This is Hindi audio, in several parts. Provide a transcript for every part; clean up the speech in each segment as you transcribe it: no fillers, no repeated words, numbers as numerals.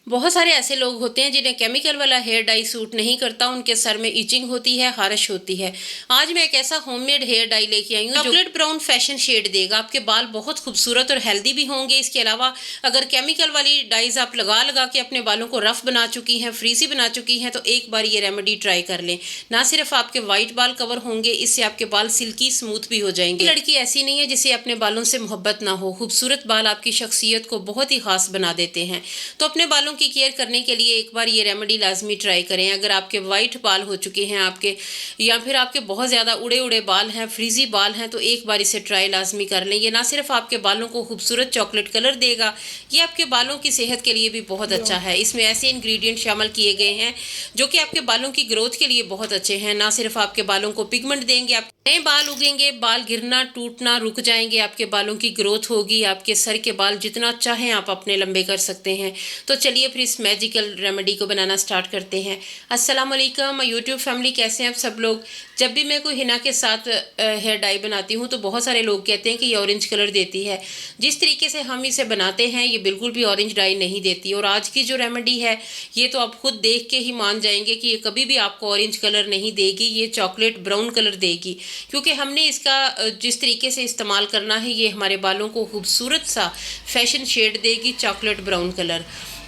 बहुत सारे ऐसे लोग होते हैं जिन्हें केमिकल वाला हेयर डाई सूट नहीं करता, उनके सर में इचिंग होती है, खारिश होती है। आज मैं एक ऐसा होममेड हेयर डाई लेके आई हूँ, चॉकलेट ब्राउन फैशन शेड देगा। आपके बाल बहुत खूबसूरत और हेल्दी भी होंगे। इसके अलावा अगर केमिकल वाली डाइज आप लगा लगा के अपने बालों को रफ बना चुकी हैं, फ्रीजी बना चुकी हैं, तो एक बार ये रेमेडी ट्राई कर लें। ना सिर्फ आपके वाइट बाल कवर होंगे, इससे आपके बाल सिल्की स्मूथ भी हो जाएंगे। लड़की ऐसी नहीं है जिसे अपने बालों से मोहब्बत ना हो। खूबसूरत बाल आपकी शख्सियत को बहुत ही खास बना देते हैं। तो अपने बालों की केयर करने के लिए एक बार ये रेमेडी लाजमी ट्राई करें। अगर आपके वाइट बाल हो चुके हैं आपके, या फिर आपके बहुत ज़्यादा उड़े उड़े बाल हैं, फ्रीजी बाल हैं, तो एक बार इसे ट्राई लाजमी कर लें। ये ना सिर्फ आपके बालों को खूबसूरत चॉकलेट कलर देगा, ये आपके बालों की सेहत के लिए भी बहुत अच्छा है। इसमें ऐसे इंग्रेडिएंट शामिल किए गए हैं जो कि आपके बालों की ग्रोथ के लिए बहुत अच्छे हैं। ना सिर्फ आपके बालों को पिगमेंट देंगे, आप नए बाल उगेंगे, बाल गिरना टूटना रुक जाएंगे, आपके बालों की ग्रोथ होगी, आपके सर के बाल जितना चाहें आप अपने लंबे कर सकते हैं। तो चलिए फिर इस मैजिकल रेमेडी को बनाना स्टार्ट करते हैं। अस्सलाम वालेकुम यूट्यूब फैमिली, कैसे हैं आप सब लोग। जब भी मैं कोई हिना के साथ हेयर डाई बनाती हूँ तो बहुत सारे लोग कहते हैं कि ये ऑरेंज कलर देती है। जिस तरीके से हम इसे बनाते हैं ये बिल्कुल भी ऑरेंज डाई नहीं देती। और आज की जो रेमेडी है ये तो आप खुद देख के ही मान जाएंगे कि ये कभी भी आपको ऑरेंज कलर नहीं देगी, ये चॉकलेट ब्राउन कलर देगी। क्योंकि हमने इसका जिस तरीके से इस्तेमाल करना है, ये हमारे बालों को खूबसूरत सा फैशन शेड देगी, चॉकलेट ब्राउन कलर।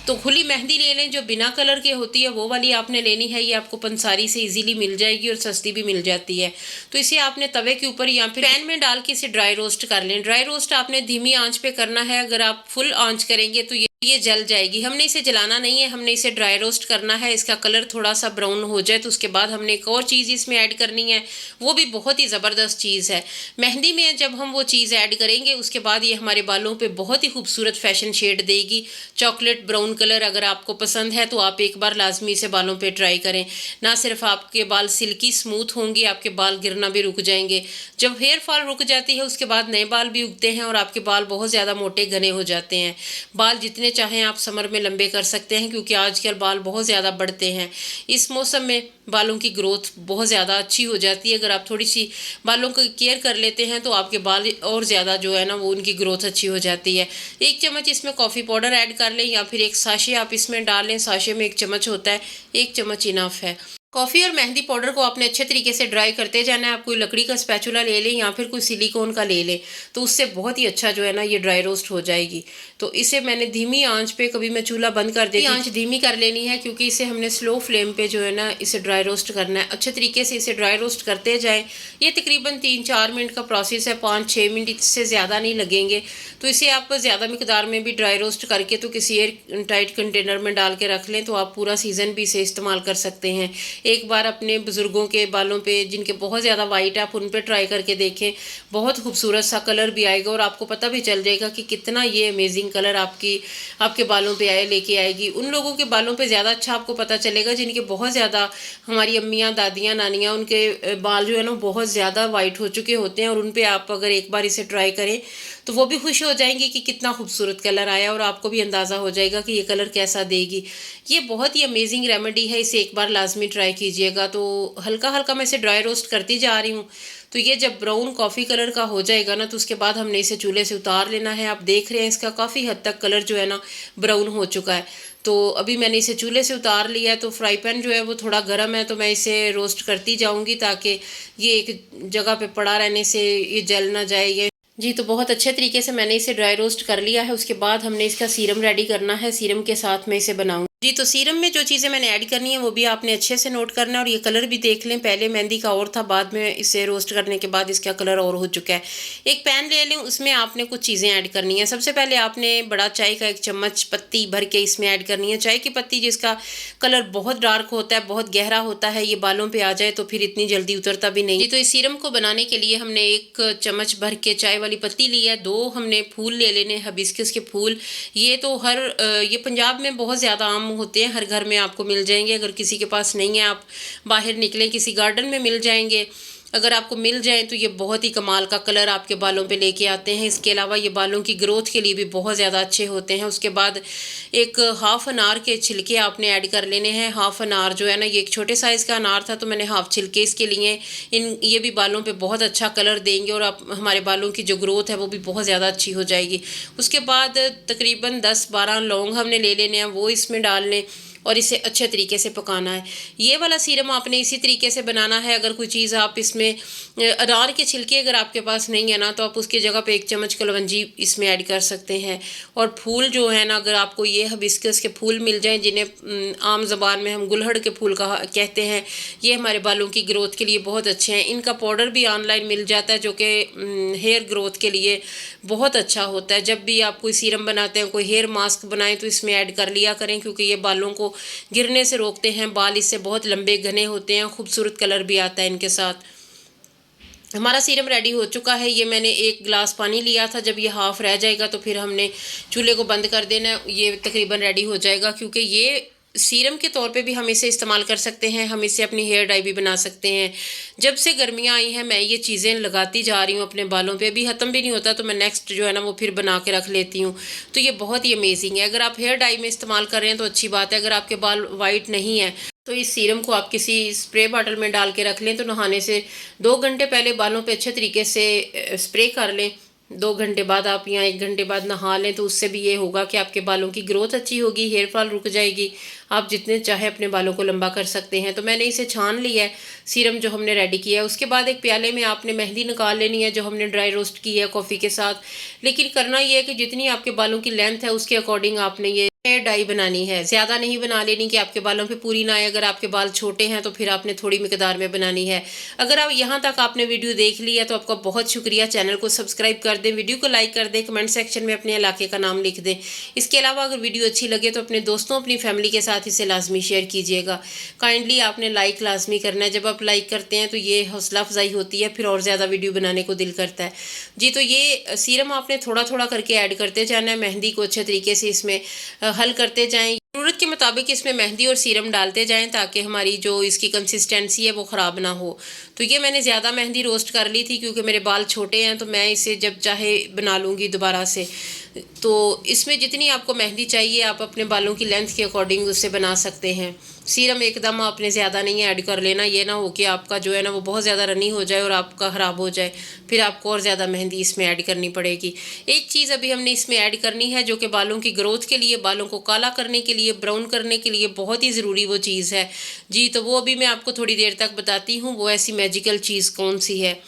तो खुली मेहंदी ले लें जो बिना कलर के होती है, वो वाली आपने लेनी है। ये आपको पंसारी से इजीली मिल जाएगी और सस्ती भी मिल जाती है। तो इसे आपने तवे के ऊपर या फिर पैन में डाल के इसे ड्राई रोस्ट कर लें। ड्राई रोस्ट आपने धीमी आंच पे करना है। अगर आप फुल आंच करेंगे तो ये जल जाएगी। हमने इसे जलाना नहीं है, हमने इसे ड्राई रोस्ट करना है। इसका कलर थोड़ा सा ब्राउन हो जाए तो उसके बाद हमने एक और चीज़ इसमें ऐड करनी है, वो भी बहुत ही ज़बरदस्त चीज़ है। मेहंदी में जब हम वो चीज़ ऐड करेंगे उसके बाद ये हमारे बालों पे बहुत ही खूबसूरत फैशन शेड देगी, चॉकलेट ब्राउन कलर। अगर आपको पसंद है तो आप एक बार लाजमी इसे बालों पे ट्राई करें। ना सिर्फ आपके बाल सिल्की स्मूथ होंगे, आपके बाल गिरना भी रुक जाएंगे। जब हेयर फॉल रुक जाती है उसके बाद नए बाल भी उगते हैं और आपके बाल बहुत ज़्यादा मोटे घने हो जाते हैं। बाल जितने चाहें आप समर में लंबे कर सकते हैं, क्योंकि आजकल बाल बहुत ज़्यादा बढ़ते हैं। इस मौसम में बालों की ग्रोथ बहुत ज़्यादा अच्छी हो जाती है। अगर आप थोड़ी सी बालों की केयर कर लेते हैं तो आपके बाल और ज़्यादा जो है ना वो उनकी ग्रोथ अच्छी हो जाती है। एक चम्मच इसमें कॉफ़ी पाउडर ऐड कर लें या फिर एक साशे आप इसमें डाल लें। साशे में 1 चम्मच होता है, 1 चम्मच इनफ है। कॉफ़ी और मेहंदी पाउडर को आपने अच्छे तरीके से ड्राई करते जाना है। आप कोई लकड़ी का स्पैचुला ले लें या फिर कोई सिलिकॉन का ले लें, तो उससे बहुत ही अच्छा जो है ना ये ड्राई रोस्ट हो जाएगी। तो इसे मैंने धीमी आंच पे, कभी मैं चूल्हा बंद कर देती हूँ, आंच धीमी कर लेनी है क्योंकि इसे हमने स्लो फ्लेम पे जो है ना इसे ड्राई रोस्ट करना है। अच्छे तरीके से इसे ड्राई रोस्ट करते जाएँ। ये तकरीबन 3-4 मिनट का प्रोसेस है, 5-6 मिनट, इससे ज़्यादा नहीं लगेंगे। तो इसे आप ज़्यादा मिकदार में भी ड्राई रोस्ट करके तो किसी एयर टाइट कंटेनर में डाल के रख लें, तो आप पूरा सीज़न भी इसे इस्तेमाल कर सकते हैं। एक बार अपने बुज़ुर्गों के बालों पे जिनके बहुत ज़्यादा वाइट है, आप उन पे ट्राई करके देखें। बहुत खूबसूरत सा कलर भी आएगा और आपको पता भी चल जाएगा कि कितना ये अमेजिंग कलर आपके बालों पे लेके आएगी। उन लोगों के बालों पे ज़्यादा अच्छा आपको पता चलेगा जिनके बहुत ज़्यादा, हमारी अम्मियाँ, दादियाँ, नानियाँ, उनके बाल जो है ना बहुत ज़्यादा वाइट हो चुके होते हैं। और उन पे आप अगर एक बार इसे ट्राई करें तो वो भी खुश हो जाएंगे कि कितना खूबसूरत कलर आया, और आपको भी अंदाज़ा हो जाएगा कि ये कलर कैसा देगी। ये बहुत ही अमेजिंग रेमेडी है, इसे एक बार लाजमी ट्राई कीजिएगा। तो हल्का हल्का मैं इसे ड्राई रोस्ट करती जा रही हूँ। तो ये जब ब्राउन कॉफ़ी कलर का हो जाएगा ना तो उसके बाद हमने इसे चूल्हे से उतार लेना है। आप देख रहे हैं इसका काफ़ी हद तक कलर जो है ना ब्राउन हो चुका है। तो अभी मैंने इसे चूल्हे से उतार लिया है। तो फ्राई पैन जो है वो थोड़ा गर्म है, तो मैं इसे रोस्ट करती जाऊँगी ताकि ये एक जगह पे पड़ा रहने से ये जल ना जाए। ये जी, तो बहुत अच्छे तरीके से मैंने इसे ड्राई रोस्ट कर लिया है। उसके बाद हमने इसका सीरम रेडी करना है। सीरम के साथ मैं इसे बनाऊंगी। जी, तो सीरम में जो चीज़ें मैंने ऐड करनी है वो भी आपने अच्छे से नोट करना है। और ये कलर भी देख लें, पहले मेहंदी का और था, बाद में इसे रोस्ट करने के बाद इसका कलर और हो चुका है। एक पैन ले लें, उसमें आपने कुछ चीज़ें ऐड करनी है। सबसे पहले आपने बड़ा चाय का 1 चम्मच पत्ती भर के इसमें ऐड करनी है। चाय की पत्ती जिसका कलर बहुत डार्क होता है, बहुत गहरा होता है, ये बालों पे आ जाए तो फिर इतनी जल्दी उतरता भी नहीं। जी, तो इस सीरम को बनाने के लिए हमने 1 चम्मच भर के चाय वाली पत्ती ली है। 2 हमने फूल ले लेने, हिबिस्कस के फूल। ये तो ये पंजाब में बहुत ज़्यादा आम होते हैं, हर घर में आपको मिल जाएंगे। अगर किसी के पास नहीं है, आप बाहर निकलें, किसी गार्डन में मिल जाएंगे। अगर आपको मिल जाए तो ये बहुत ही कमाल का कलर आपके बालों पे लेके आते हैं। इसके अलावा ये बालों की ग्रोथ के लिए भी बहुत ज़्यादा अच्छे होते हैं। उसके बाद एक हाफ़ अनार के छिलके आपने ऐड कर लेने हैं। हाफ़ अनार जो है ना, ये एक छोटे साइज़ का अनार था तो मैंने हाफ़ छिलके इसके लिए। ये भी बालों पे बहुत अच्छा कलर देंगे और आप हमारे बालों की जो ग्रोथ है वो भी बहुत ज़्यादा अच्छी हो जाएगी। उसके बाद तकरीबन 10-12 लौंग हमने ले लेने हैं, वो इसमें डाल लें और इसे अच्छे तरीके से पकाना है। ये वाला सीरम आपने इसी तरीके से बनाना है। अगर कोई चीज़ आप इसमें अनार के छिलके अगर आपके पास नहीं है ना, तो आप उसकी जगह पे 1 चम्मच कलवंजी इसमें ऐड कर सकते हैं। और फूल जो है ना, अगर आपको ये हिबिस्कस के फूल मिल जाएं, जिन्हें आम ज़बान में हम गुलहड़ के फूल कहते हैं, ये हमारे बालों की ग्रोथ के लिए बहुत अच्छे हैं। इनका पाउडर भी ऑनलाइन मिल जाता है जो कि हेयर ग्रोथ के लिए बहुत अच्छा होता है। जब भी आप कोई सीरम बनाते हैं, कोई हेयर मास्क बनाएं, तो इसमें ऐड कर लिया करें, क्योंकि ये बालों को गिरने से रोकते हैं। बाल इससे बहुत लंबे घने होते हैं, खूबसूरत कलर भी आता है इनके साथ। हमारा सीरम रेडी हो चुका है। ये मैंने 1 गिलास पानी लिया था। जब ये हाफ़ रह जाएगा तो फिर हमने चूल्हे को बंद कर देना है। ये तकरीबन रेडी हो जाएगा, क्योंकि ये सीरम के तौर पे भी हम इसे इस्तेमाल कर सकते हैं। हम इससे अपनी हेयर डाई भी बना सकते हैं। जब से गर्मियाँ आई हैं मैं ये चीज़ें लगाती जा रही हूँ अपने बालों पे। अभी ख़त्म भी नहीं होता तो मैं नेक्स्ट जो है ना वो फिर बना के रख लेती हूँ। तो ये बहुत ही अमेजिंग है। अगर आप हेयर डाई में इस्तेमाल कर रहे हैं तो अच्छी बात है। अगर आपके बाल वाइट नहीं है तो इस सीरम को आप किसी स्प्रे बॉटल में डाल के रख लें। तो नहाने से 2 घंटे पहले बालों पे अच्छे तरीके से स्प्रे कर लें। 2 घंटे बाद आप या 1 घंटे बाद नहा लें, तो उससे भी ये होगा कि आपके बालों की ग्रोथ अच्छी होगी, हेयर फॉल रुक जाएगी। आप जितने चाहे अपने बालों को लंबा कर सकते हैं। तो मैंने इसे छान लिया है सीरम जो हमने रेडी किया है। उसके बाद एक प्याले में आपने मेहंदी निकाल लेनी है जो हमने ड्राई रोस्ट की है कॉफ़ी के साथ। लेकिन करना ये है कि जितनी आपके बालों की लेंथ है उसके अकॉर्डिंग आपने ये हेयर डाई बनानी है। ज़्यादा नहीं बना लेनी कि आपके बालों पे पूरी ना आए। अगर आपके बाल छोटे हैं तो फिर आपने थोड़ी मिकदार में बनानी है। अगर आप यहाँ तक आपने वीडियो देख लिया तो आपका बहुत शुक्रिया। चैनल को सब्सक्राइब कर दें, वीडियो को लाइक कर दें, कमेंट सेक्शन में अपने इलाके का नाम लिख दें। इसके अलावा अगर वीडियो अच्छी लगे तो अपने दोस्तों, अपनी फैमिली के साथ इसे लाजमी शेयर कीजिएगा। काइंडली आपने लाइक लाजमी करना है। जब आप लाइक करते हैं तो ये हौसला अफजाई होती है, फिर और ज़्यादा वीडियो बनाने को दिल करता है जी। तो ये सीरम आपने थोड़ा थोड़ा करके ऐड करते जाना है। मेहंदी को अच्छे तरीके से इसमें हल करते जाएं। ज़रूरत के मुताबिक इसमें मेहंदी और सीरम डालते जाएं ताकि हमारी जो इसकी कंसिस्टेंसी है वो ख़राब ना हो। तो ये मैंने ज़्यादा मेहंदी रोस्ट कर ली थी क्योंकि मेरे बाल छोटे हैं, तो मैं इसे जब चाहे बना लूँगी दोबारा से। तो इसमें जितनी आपको मेहंदी चाहिए आप अपने बालों की लेंथ के अकॉर्डिंग उससे बना सकते हैं। सीरम एकदम आपने ज़्यादा नहीं ऐड कर लेना, ये ना हो कि आपका जो है ना वो बहुत ज़्यादा रनी हो जाए और आपका ख़राब हो जाए, फिर आपको और ज़्यादा मेहंदी इसमें ऐड करनी पड़ेगी। एक चीज़ अभी हमने इसमें ऐड करनी है जो कि बालों की ग्रोथ के लिए, बालों को काला करने के लिए, ब्राउन करने के लिए बहुत ही ज़रूरी वो चीज़ है जी। तो वो अभी मैं आपको थोड़ी देर तक बताती हूँ वो ऐसी मैजिकल चीज़ कौन सी है।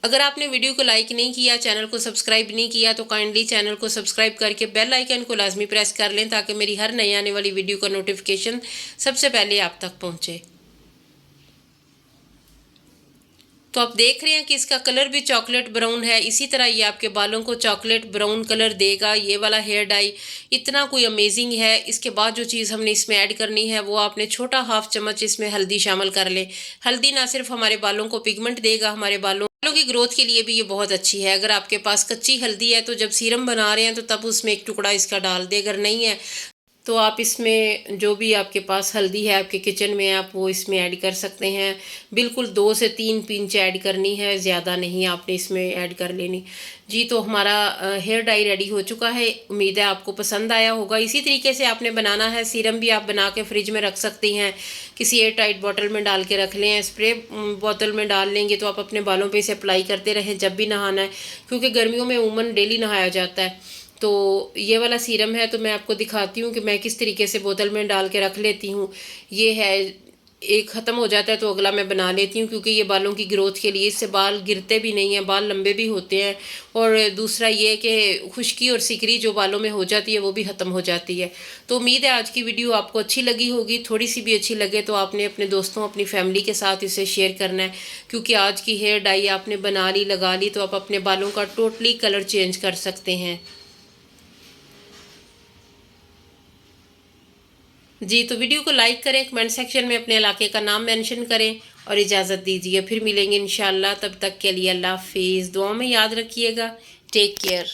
अगर आपने वीडियो को लाइक नहीं किया, चैनल को सब्सक्राइब नहीं किया, तो काइंडली चैनल को सब्सक्राइब करके बेल आइकन को लाजमी प्रेस कर लें ताकि मेरी हर नई आने वाली वीडियो का नोटिफिकेशन सबसे पहले आप तक पहुंचे। तो आप देख रहे हैं कि इसका कलर भी चॉकलेट ब्राउन है। इसी तरह ये आपके बालों को चॉकलेट ब्राउन कलर देगा। ये वाला हेयर डाई इतना कोई अमेजिंग है। इसके बाद जो चीज़ हमने इसमें ऐड करनी है वो आपने छोटा हाफ चम्मच इसमें हल्दी शामिल कर लें। हल्दी ना सिर्फ हमारे बालों को पिगमेंट देगा, हमारे बालों की ग्रोथ के लिए भी ये बहुत अच्छी है। अगर आपके पास कच्ची हल्दी है तो जब सीरम बना रहे हैं तो तब उसमें एक टुकड़ा इसका डाल दे। अगर नहीं है तो आप इसमें जो भी आपके पास हल्दी है आपके किचन में आप वो इसमें ऐड कर सकते हैं। बिल्कुल 2 से 3 पिंच ऐड करनी है, ज़्यादा नहीं आपने इसमें ऐड कर लेनी जी। तो हमारा हेयर डाई रेडी हो चुका है। उम्मीद है आपको पसंद आया होगा। इसी तरीके से आपने बनाना है। सीरम भी आप बना के फ्रिज में रख सकती हैं, किसी एयर टाइट बॉटल में डाल के रख लें। स्प्रे बोतल में डाल लेंगे तो आप अपने बालों पे इसे अप्लाई करते रहें जब भी नहाना है, क्योंकि गर्मियों में उमूमन डेली नहाया जाता है। तो ये वाला सीरम है तो मैं आपको दिखाती हूँ कि मैं किस तरीके से बोतल में डाल के रख लेती हूँ। ये है, एक ख़त्म हो जाता है तो अगला मैं बना लेती हूँ, क्योंकि ये बालों की ग्रोथ के लिए, इससे बाल गिरते भी नहीं हैं, बाल लंबे भी होते हैं। और दूसरा ये कि खुश्की और सिकरी जो बालों में हो जाती है वो भी ख़त्म हो जाती है। तो उम्मीद है आज की वीडियो आपको अच्छी लगी होगी। थोड़ी सी भी अच्छी लगे तो आपने अपने दोस्तों, अपनी फैमिली के साथ इसे शेयर करना है, क्योंकि आज की हेयर डाई आपने बना ली, लगा ली तो आप अपने बालों का टोटली कलर चेंज कर सकते हैं जी। तो वीडियो को लाइक करें, कमेंट सेक्शन में अपने इलाके का नाम मेंशन करें और इजाज़त दीजिए। फिर मिलेंगे इंशाल्लाह। तब तक के लिए अल्लाह हाफिज़। दुआ में याद रखिएगा। Take care.